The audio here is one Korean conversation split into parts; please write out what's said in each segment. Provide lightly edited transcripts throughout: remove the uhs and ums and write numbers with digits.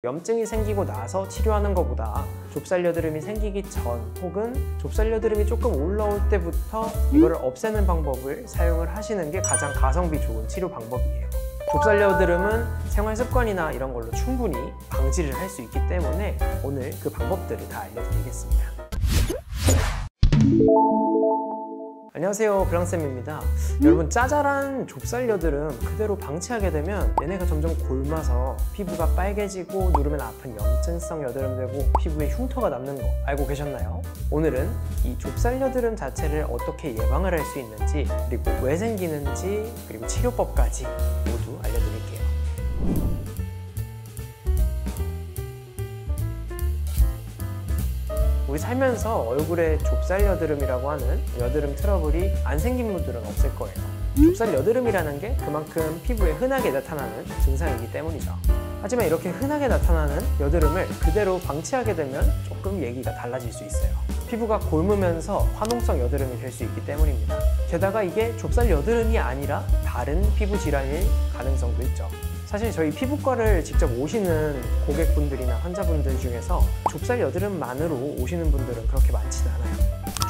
염증이 생기고 나서 치료하는 것보다 좁쌀 여드름이 생기기 전 혹은 좁쌀 여드름이 조금 올라올 때부터 이거를 없애는 방법을 사용을 하시는 게 가장 가성비 좋은 치료 방법이에요. 좁쌀 여드름은 생활 습관이나 이런 걸로 충분히 방지를 할 수 있기 때문에 오늘 그 방법들을 다 알려드리겠습니다. 안녕하세요, 블랑쌤입니다. 여러분, 짜잘한 좁쌀 여드름 그대로 방치하게 되면 얘네가 점점 골마서 피부가 빨개지고 누르면 아픈 염증성 여드름 되고 피부에 흉터가 남는 거 알고 계셨나요? 오늘은 이 좁쌀 여드름 자체를 어떻게 예방을 할 수 있는지, 그리고 왜 생기는지, 그리고 치료법까지 모두 알려드릴게요. 우리 살면서 얼굴에 좁쌀 여드름이라고 하는 여드름 트러블이 안 생긴 분들은 없을 거예요. 좁쌀 여드름이라는 게 그만큼 피부에 흔하게 나타나는 증상이기 때문이죠. 하지만 이렇게 흔하게 나타나는 여드름을 그대로 방치하게 되면 조금 얘기가 달라질 수 있어요. 피부가 곪으면서 화농성 여드름이 될 수 있기 때문입니다. 게다가 이게 좁쌀 여드름이 아니라 다른 피부 질환일 가능성도 있죠. 사실 저희 피부과를 직접 오시는 고객분들이나 환자분들 중에서 좁쌀 여드름만으로 오시는 분들은 그렇게 많지는 않아요.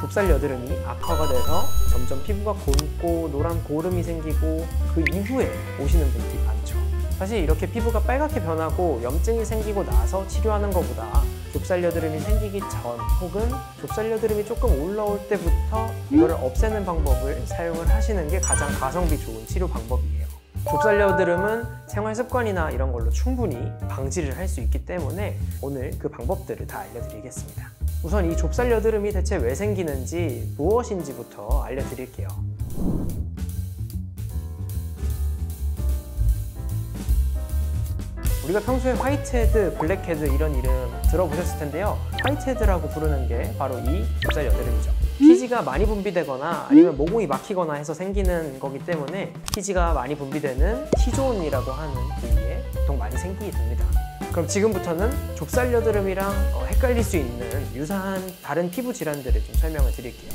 좁쌀 여드름이 악화가 돼서 점점 피부가 곪고 노란 고름이 생기고 그 이후에 오시는 분들이 많죠. 사실 이렇게 피부가 빨갛게 변하고 염증이 생기고 나서 치료하는 것보다 좁쌀 여드름이 생기기 전 혹은 좁쌀 여드름이 조금 올라올 때부터 이거를 없애는 방법을 사용을 하시는 게 가장 가성비 좋은 치료 방법이에요. 좁쌀 여드름은 생활 습관이나 이런 걸로 충분히 방지를 할 수 있기 때문에 오늘 그 방법들을 다 알려드리겠습니다. 우선 이 좁쌀 여드름이 대체 왜 생기는지, 무엇인지부터 알려드릴게요. 우리가 평소에 화이트헤드, 블랙헤드 이런 이름 들어보셨을 텐데요. 화이트헤드라고 부르는 게 바로 이 좁쌀 여드름이죠. 피지가 많이 분비되거나 아니면 모공이 막히거나 해서 생기는 거기 때문에 피지가 많이 분비되는 T존이라고 하는 부위에 보통 많이 생기게 됩니다. 그럼 지금부터는 좁쌀 여드름이랑 헷갈릴 수 있는 유사한 다른 피부 질환들을 좀 설명을 드릴게요.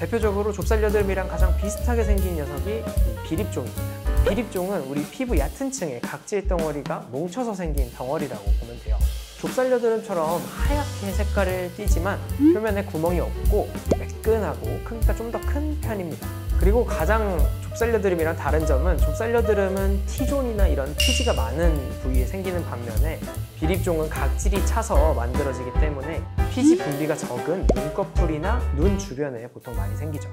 대표적으로 좁쌀 여드름이랑 가장 비슷하게 생긴 녀석이 비립종입니다. 비립종은 우리 피부 얕은 층에 각질 덩어리가 뭉쳐서 생긴 덩어리라고 보면 돼요. 좁쌀 여드름처럼 하얗게 색깔을 띠지만 표면에 구멍이 없고 매끈하고 크기가 좀 더 큰 편입니다. 그리고 가장 좁쌀 여드름이랑 다른 점은 좁쌀 여드름은 T존이나 이런 피지가 많은 부위에 생기는 반면에 비립종은 각질이 차서 만들어지기 때문에 피지 분비가 적은 눈꺼풀이나 눈 주변에 보통 많이 생기죠.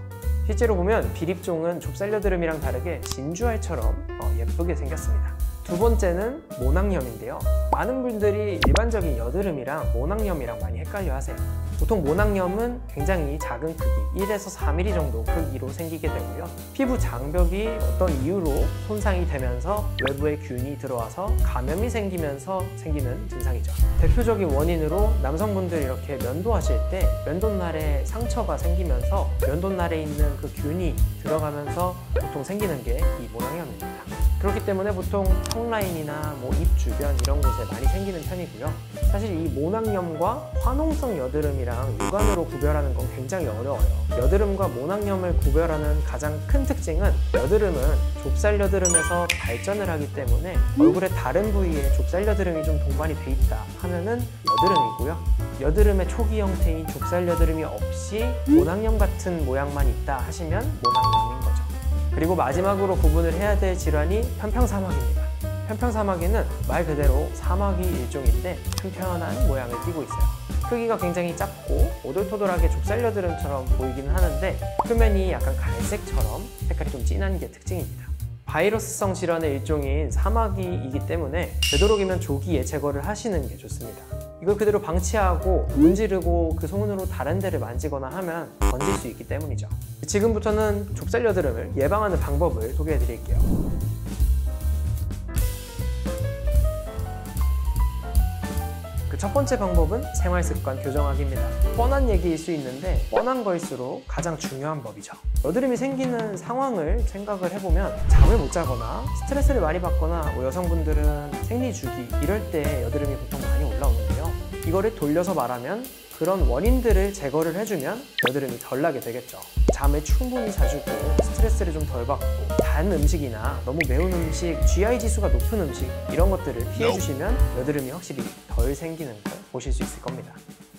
실제로 보면 비립종은 좁쌀 여드름이랑 다르게 진주알처럼 예쁘게 생겼습니다. 두 번째는 모낭염인데요. 많은 분들이 일반적인 여드름이랑 모낭염이랑 많이 헷갈려 하세요. 보통 모낭염은 굉장히 작은 크기, 1에서 4mm 정도 크기로 생기게 되고요. 피부 장벽이 어떤 이유로 손상이 되면서 외부에 균이 들어와서 감염이 생기면서 생기는 증상이죠. 대표적인 원인으로 남성분들이 이렇게 면도하실 때 면도날에 상처가 생기면서 면도날에 있는 그 균이 들어가면서 보통 생기는 게 이 모낭염입니다. 그렇기 때문에 보통 턱 라인이나 입 주변 이런 곳에 많이 생기는 편이고요. 사실 이 모낭염과 화농성 여드름이랑 육안으로 구별하는 건 굉장히 어려워요. 여드름과 모낭염을 구별하는 가장 큰 특징은 여드름은 좁쌀 여드름에서 발전을 하기 때문에 얼굴의 다른 부위에 좁쌀 여드름이 좀 동반이 돼 있다 하면은 여드름이고요. 여드름의 초기 형태인 좁쌀 여드름이 없이 모낭염 같은 모양만 있다 하시면 모낭염인 거죠. 그리고 마지막으로 구분을 해야 될 질환이 편평사마귀입니다. 편평사마귀는 말 그대로 사마귀 일종인데 평평한 모양을 띠고 있어요. 크기가 굉장히 작고 오돌토돌하게 좁쌀 여드름처럼 보이기는 하는데 표면이 약간 갈색처럼 색깔이 좀 진한 게 특징입니다. 바이러스성 질환의 일종인 사마귀이기 때문에 되도록이면 조기에 제거를 하시는 게 좋습니다. 이걸 그대로 방치하고 문지르고 그 손으로 다른 데를 만지거나 하면 번질 수 있기 때문이죠. 지금부터는 좁쌀 여드름을 예방하는 방법을 소개해 드릴게요. 그 첫 번째 방법은 생활습관 교정하기입니다. 뻔한 얘기일 수 있는데 뻔한 거일수록 가장 중요한 법이죠. 여드름이 생기는 상황을 생각을 해보면 잠을 못 자거나 스트레스를 많이 받거나 여성분들은 생리 주기 이럴 때 여드름이 보통 많이 올라오는데요. 이거를 돌려서 말하면 그런 원인들을 제거를 해주면 여드름이 덜 나게 되겠죠. 잠을 충분히 자주고 스트레스를 좀 덜 받고 단 음식이나 너무 매운 음식, GI 지수가 높은 음식 이런 것들을 피해주시면 여드름이 확실히 덜 생기는 걸 보실 수 있을 겁니다.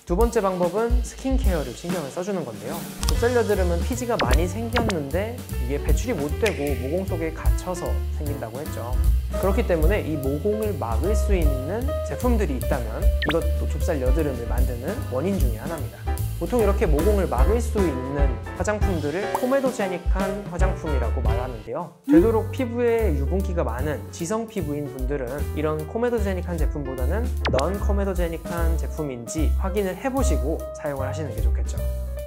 두 번째 방법은 스킨케어를 신경을 써주는 건데요. 좁쌀 여드름은 피지가 많이 생겼는데 이게 배출이 못 되고 모공 속에 갇혀서 생긴다고 했죠. 그렇기 때문에 이 모공을 막을 수 있는 제품들이 있다면 이것도 좁쌀 여드름을 만드는 원인 중에 하나입니다. 보통 이렇게 모공을 막을 수 있는 화장품들을 코메도제닉한 화장품이라고 말하는데요. 되도록 피부에 유분기가 많은 지성 피부인 분들은 이런 코메도제닉한 제품보다는 넌 코메도제닉한 제품인지 확인을 해보시고 사용을 하시는 게 좋겠죠.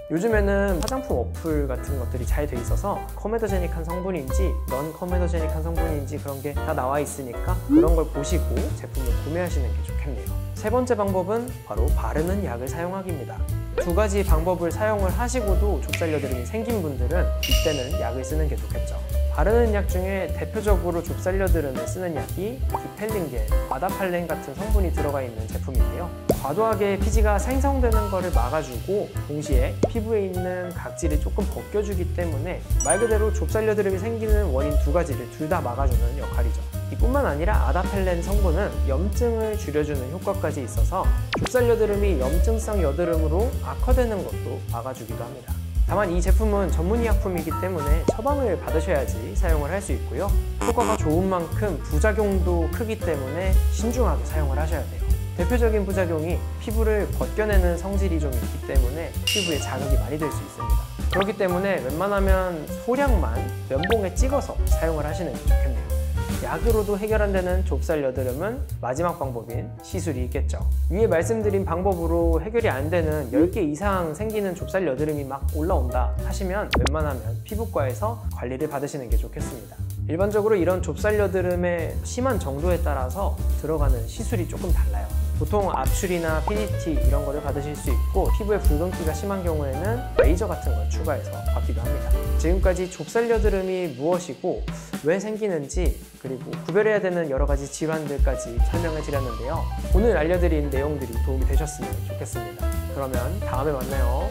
요즘에는 화장품 어플 같은 것들이 잘 돼 있어서 코메도제닉한 성분인지 넌 코메도제닉한 성분인지 그런 게 다 나와 있으니까 그런 걸 보시고 제품을 구매하시는 게 좋겠네요. 세 번째 방법은 바로 바르는 약을 사용하기입니다. 두 가지 방법을 사용을 하시고도 좁쌀 여드름이 생긴 분들은 이때는 약을 쓰는 게 좋겠죠. 바르는 약 중에 대표적으로 좁쌀 여드름에 쓰는 약이 디펠린겔, 아다팔렌 같은 성분이 들어가 있는 제품인데요. 과도하게 피지가 생성되는 것을 막아주고 동시에 피부에 있는 각질을 조금 벗겨주기 때문에 말 그대로 좁쌀 여드름이 생기는 원인 두 가지를 둘 다 막아주는 역할이죠. 이뿐만 아니라 아다펠렌 성분은 염증을 줄여주는 효과까지 있어서 좁쌀 여드름이 염증성 여드름으로 악화되는 것도 막아주기도 합니다. 다만 이 제품은 전문의약품이기 때문에 처방을 받으셔야지 사용을 할 수 있고요. 효과가 좋은 만큼 부작용도 크기 때문에 신중하게 사용을 하셔야 돼요. 대표적인 부작용이 피부를 벗겨내는 성질이 좀 있기 때문에 피부에 자극이 많이 될 수 있습니다. 그렇기 때문에 웬만하면 소량만 면봉에 찍어서 사용을 하시는 게 좋겠네요. 약으로도 해결 안 되는 좁쌀 여드름은 마지막 방법인 시술이 있겠죠. 위에 말씀드린 방법으로 해결이 안 되는 10개 이상 생기는 좁쌀 여드름이 막 올라온다 하시면 웬만하면 피부과에서 관리를 받으시는 게 좋겠습니다. 일반적으로 이런 좁쌀 여드름의 심한 정도에 따라서 들어가는 시술이 조금 달라요. 보통 압출이나 PDT 이런 거를 받으실 수 있고 피부에 붉은기가 심한 경우에는 레이저 같은 걸 추가해서 받기도 합니다. 지금까지 좁쌀 여드름이 무엇이고 왜 생기는지 그리고 구별해야 되는 여러 가지 질환들까지 설명해 드렸는데요. 오늘 알려드린 내용들이 도움이 되셨으면 좋겠습니다. 그러면 다음에 만나요.